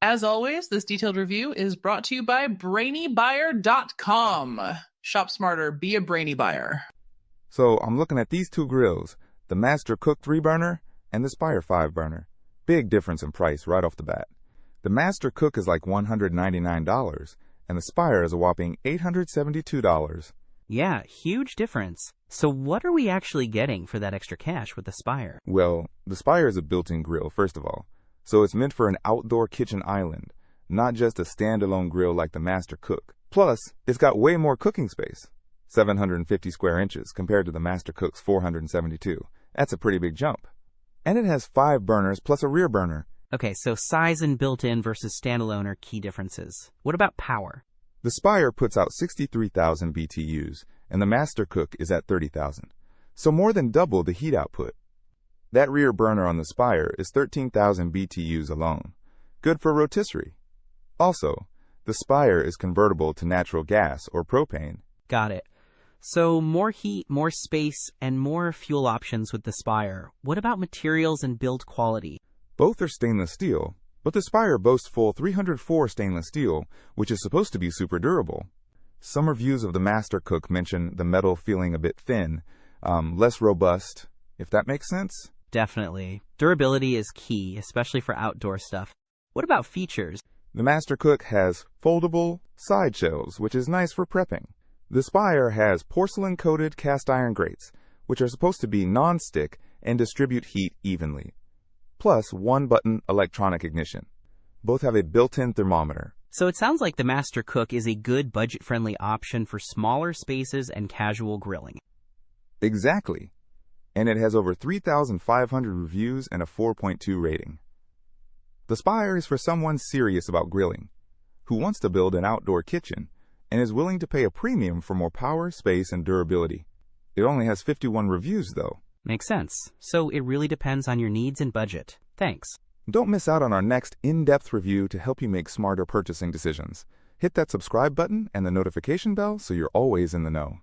As always, this detailed review is brought to you by BrainyBuyer.com. Shop smarter, be a brainy buyer. So I'm looking at these two grills, the Master Cook 3-burner and the Spire 5-burner. Big difference in price right off the bat. The Master Cook is like $199, and the Spire is a whopping $872. Yeah, huge difference. So what are we actually getting for that extra cash with the Spire? Well, the Spire is a built-in grill, first of all. So it's meant for an outdoor kitchen island, not just a standalone grill like the Master Cook. Plus, it's got way more cooking space, 750 square inches compared to the Master Cook's 472. That's a pretty big jump. And it has 5 burners plus a rear burner. Okay, so size and built-in versus standalone are key differences. What about power? The Spire puts out 63,000 BTUs, and the Master Cook is at 30,000, so more than double the heat output. That rear burner on the Spire is 13,000 BTUs alone. Good for rotisserie. Also, the Spire is convertible to natural gas or propane. Got it. So more heat, more space, and more fuel options with the Spire. What about materials and build quality? Both are stainless steel, but the Spire boasts full 304 stainless steel, which is supposed to be super durable. Some reviews of the Master Cook mention the metal feeling a bit thin, less robust, if that makes sense. Definitely. Durability is key, especially for outdoor stuff. What about features? The Master Cook has foldable side shelves, which is nice for prepping. The Spire has porcelain-coated cast iron grates, which are supposed to be non-stick and distribute heat evenly. Plus 1-button electronic ignition. Both have a built-in thermometer. So it sounds like the Master Cook is a good budget-friendly option for smaller spaces and casual grilling. Exactly. And it has over 3,500 reviews and a 4.2 rating. The Spire is for someone serious about grilling, who wants to build an outdoor kitchen, and is willing to pay a premium for more power, space, and durability. It only has 51 reviews, though. Makes sense. So it really depends on your needs and budget. Thanks. Don't miss out on our next in-depth review to help you make smarter purchasing decisions. Hit that subscribe button and the notification bell so you're always in the know.